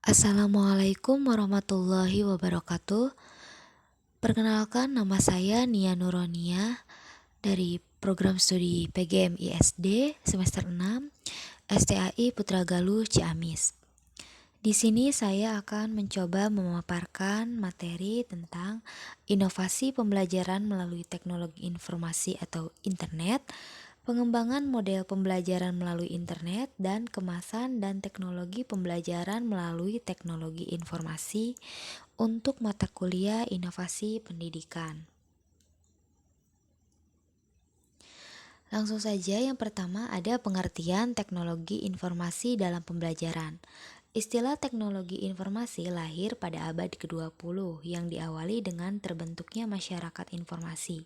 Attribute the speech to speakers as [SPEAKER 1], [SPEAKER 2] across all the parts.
[SPEAKER 1] Assalamualaikum warahmatullahi wabarakatuh. Perkenalkan, nama saya Nia Nuronia dari program studi PGM ISD semester 6 STAI Putra Galuh Ciamis. Di sini saya akan mencoba memaparkan materi tentang inovasi pembelajaran melalui teknologi informasi atau internet, pengembangan model pembelajaran melalui internet, dan kemasan dan teknologi pembelajaran melalui teknologi informasi untuk mata kuliah inovasi pendidikan. Langsung saja, yang pertama ada pengertian teknologi informasi dalam pembelajaran. Istilah teknologi informasi lahir pada abad ke-20 yang diawali dengan terbentuknya masyarakat informasi.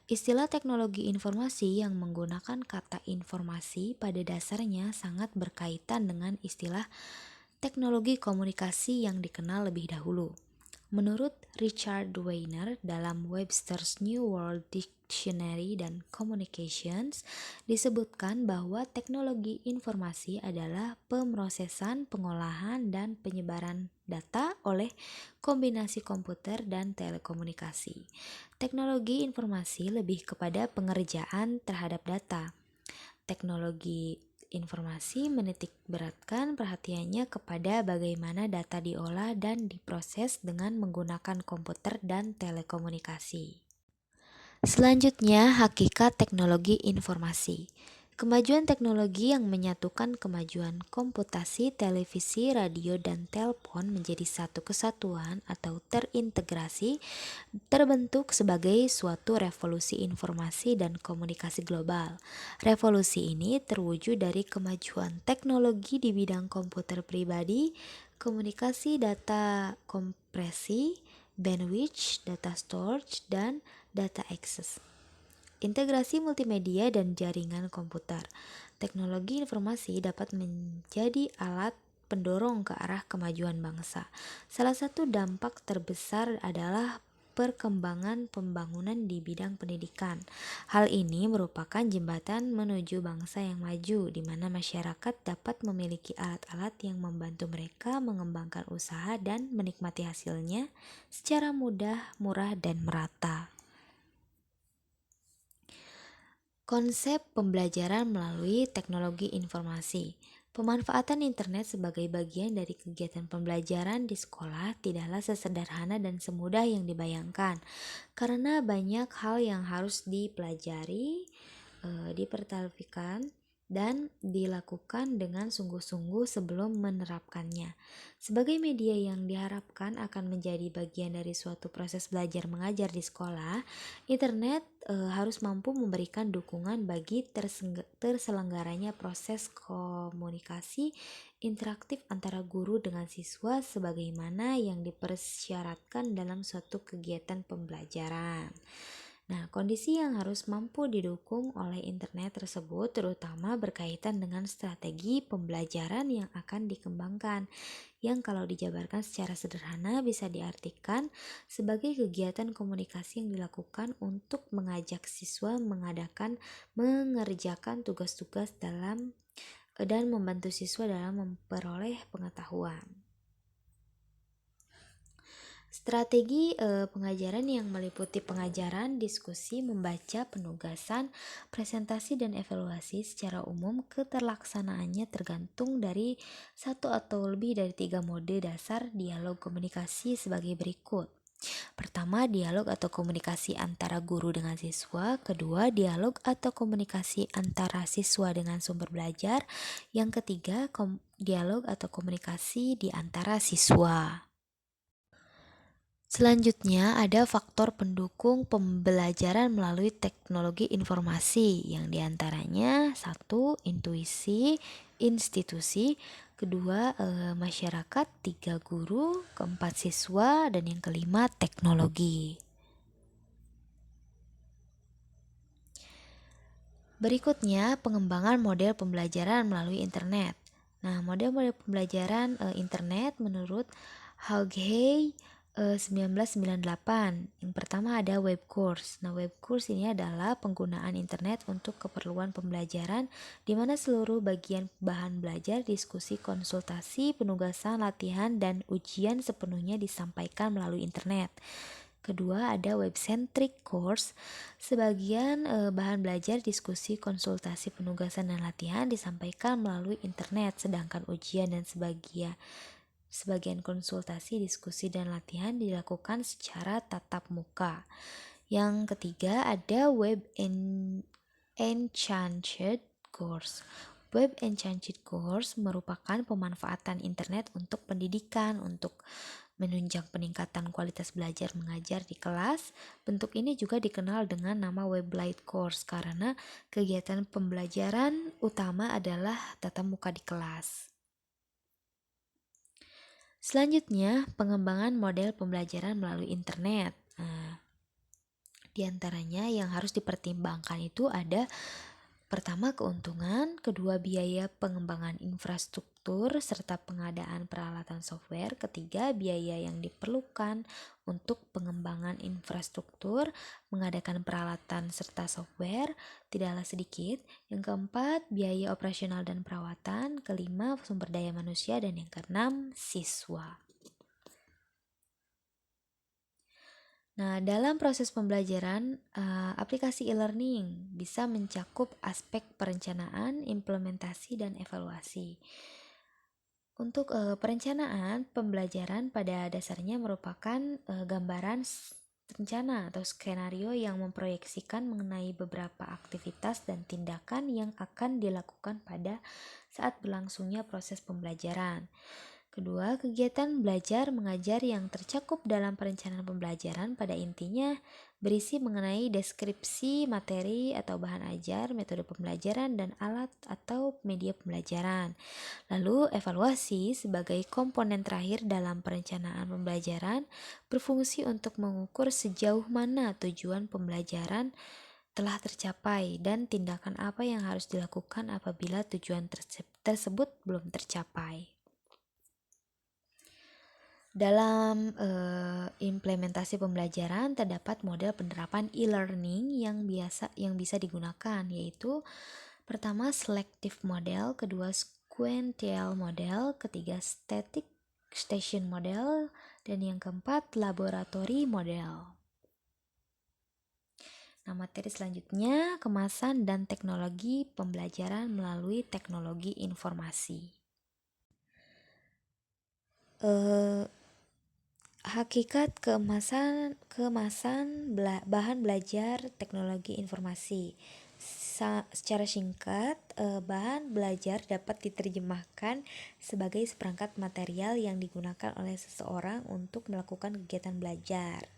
[SPEAKER 1] Istilah teknologi informasi yang menggunakan kata informasi pada dasarnya sangat berkaitan dengan istilah teknologi komunikasi yang dikenal lebih dahulu. Menurut Richard Weiner dalam Webster's New World Dictionary dan Communications, disebutkan bahwa teknologi informasi adalah pemrosesan, pengolahan, dan penyebaran data oleh kombinasi komputer dan telekomunikasi. Teknologi informasi lebih kepada pengerjaan terhadap data. Teknologi informasi menitik beratkan perhatiannya kepada bagaimana data diolah dan diproses dengan menggunakan komputer dan telekomunikasi. Selanjutnya, hakikat teknologi informasi. Kemajuan teknologi yang menyatukan kemajuan komputasi, televisi, radio, dan telepon menjadi satu kesatuan atau terintegrasi terbentuk sebagai suatu revolusi informasi dan komunikasi global. Revolusi ini terwujud dari kemajuan teknologi di bidang komputer pribadi, komunikasi data kompresi, bandwidth, data storage, dan data access, integrasi multimedia dan jaringan komputer. Teknologi informasi dapat menjadi alat pendorong ke arah kemajuan bangsa. Salah satu dampak terbesar adalah perkembangan pembangunan di bidang pendidikan. Hal ini merupakan jembatan menuju bangsa yang maju, di mana masyarakat dapat memiliki alat-alat yang membantu mereka mengembangkan usaha dan menikmati hasilnya secara mudah, murah, dan merata. Konsep pembelajaran melalui teknologi informasi. Pemanfaatan internet sebagai bagian dari kegiatan pembelajaran di sekolah tidaklah sesederhana dan semudah yang dibayangkan, karena banyak hal yang harus dipelajari, dipertafikan, dan dilakukan dengan sungguh-sungguh sebelum menerapkannya. Sebagai media yang diharapkan akan menjadi bagian dari suatu proses belajar mengajar di sekolah, internet harus mampu memberikan dukungan bagi terselenggaranya proses komunikasi interaktif antara guru dengan siswa sebagaimana yang dipersyaratkan dalam suatu kegiatan pembelajaran. Nah, kondisi yang harus mampu didukung oleh internet tersebut terutama berkaitan dengan strategi pembelajaran yang akan dikembangkan, yang kalau dijabarkan secara sederhana bisa diartikan sebagai kegiatan komunikasi yang dilakukan untuk mengajak siswa mengerjakan tugas-tugas dan membantu siswa dalam memperoleh pengetahuan. Strategi pengajaran yang meliputi pengajaran, diskusi, membaca, penugasan, presentasi, dan evaluasi secara umum keterlaksanaannya tergantung dari satu atau lebih dari 3 mode dasar dialog komunikasi sebagai berikut. Pertama, dialog atau komunikasi antara guru dengan siswa. Kedua, dialog atau komunikasi antara siswa dengan sumber belajar. Yang ketiga, dialog atau komunikasi di antara siswa. Selanjutnya ada faktor pendukung pembelajaran melalui teknologi informasi yang diantaranya 1. Intuisi institusi, kedua masyarakat, 3 guru, keempat siswa, dan yang kelima teknologi. Berikutnya pengembangan model pembelajaran melalui internet. Nah, model-model pembelajaran internet menurut Haugey 1998. Yang pertama ada web course. Nah, web course ini adalah penggunaan internet untuk keperluan pembelajaran di mana seluruh bagian bahan belajar, diskusi, konsultasi, penugasan, latihan, dan ujian sepenuhnya disampaikan melalui internet. Kedua ada web-centric course. Sebagian bahan belajar, diskusi, konsultasi, penugasan, dan latihan disampaikan melalui internet, sedangkan ujian dan sebagian konsultasi, diskusi, dan latihan dilakukan secara tatap muka. Yang ketiga ada enchanted course. Web enchanted course merupakan pemanfaatan internet untuk pendidikan, untuk menunjang peningkatan kualitas belajar mengajar di kelas. Bentuk ini juga dikenal dengan nama web light course karena kegiatan pembelajaran utama adalah tatap muka di kelas. Selanjutnya, pengembangan model pembelajaran melalui internet. Nah, di antaranya yang harus dipertimbangkan itu ada pertama keuntungan, kedua biaya pengembangan infrastruktur serta pengadaan peralatan software, ketiga biaya yang diperlukan untuk pengembangan infrastruktur, mengadakan peralatan serta software tidaklah sedikit, yang keempat biaya operasional dan perawatan, kelima sumber daya manusia, dan yang keenam siswa. Nah, dalam proses pembelajaran, aplikasi e-learning bisa mencakup aspek perencanaan, implementasi, dan evaluasi. Untuk perencanaan, pembelajaran pada dasarnya merupakan gambaran rencana atau skenario yang memproyeksikan mengenai beberapa aktivitas dan tindakan yang akan dilakukan pada saat berlangsungnya proses pembelajaran. Kedua, kegiatan belajar mengajar yang tercakup dalam perencanaan pembelajaran pada intinya berisi mengenai deskripsi materi atau bahan ajar, metode pembelajaran, dan alat atau media pembelajaran. Lalu, evaluasi sebagai komponen terakhir dalam perencanaan pembelajaran berfungsi untuk mengukur sejauh mana tujuan pembelajaran telah tercapai dan tindakan apa yang harus dilakukan apabila tujuan tersebut belum tercapai. Dalam implementasi pembelajaran terdapat model penerapan e-learning yang bisa digunakan, yaitu pertama selective model, kedua sequential model, ketiga static station model, dan yang keempat laboratory model. Nah, materi selanjutnya kemasan dan teknologi pembelajaran melalui teknologi informasi. Hakikat kemasan bahan belajar teknologi informasi. Secara singkat, bahan belajar dapat diterjemahkan sebagai seperangkat material yang digunakan oleh seseorang untuk melakukan kegiatan belajar.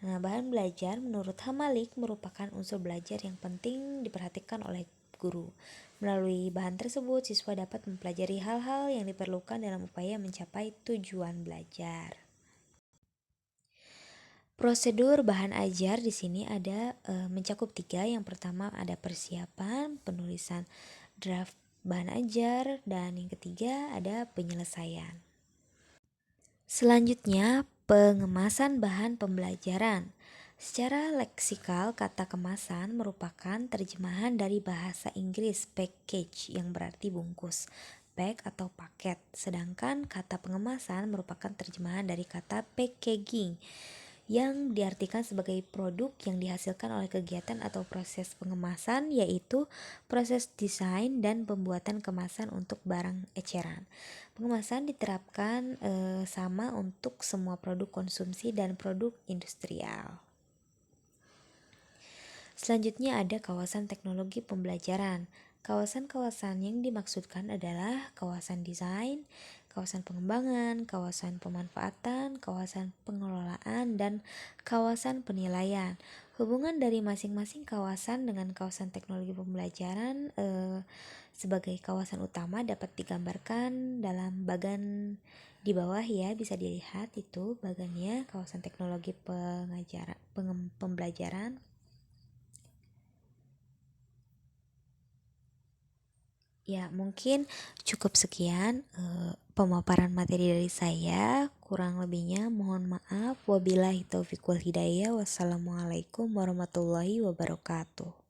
[SPEAKER 1] Nah, bahan belajar menurut Hamalik merupakan unsur belajar yang penting diperhatikan oleh guru. Melalui bahan tersebut, siswa dapat mempelajari hal-hal yang diperlukan dalam upaya mencapai tujuan belajar. Prosedur bahan ajar di sini ada mencakup 3. Yang pertama ada persiapan, penulisan draft bahan ajar, dan yang ketiga ada penyelesaian. Selanjutnya, pengemasan bahan pembelajaran. Secara leksikal, kata kemasan merupakan terjemahan dari bahasa Inggris package yang berarti bungkus, pack atau paket. Sedangkan kata pengemasan merupakan terjemahan dari kata packaging yang diartikan sebagai produk yang dihasilkan oleh kegiatan atau proses pengemasan, yaitu proses desain dan pembuatan kemasan untuk barang eceran. Pengemasan diterapkan sama untuk semua produk konsumsi dan produk industrial. Selanjutnya ada kawasan teknologi pembelajaran. Kawasan-kawasan yang dimaksudkan adalah kawasan desain, kawasan pengembangan, kawasan pemanfaatan, kawasan pengelolaan, dan kawasan penilaian. Hubungan dari masing-masing kawasan dengan kawasan teknologi pembelajaran sebagai kawasan utama dapat digambarkan dalam bagan di bawah ya, bisa dilihat itu bagannya kawasan teknologi pembelajaran. Ya, mungkin cukup sekian pemaparan materi dari saya. Kurang lebihnya mohon maaf. Wabillahi taufiq wal hidayah. Wassalamualaikum warahmatullahi wabarakatuh.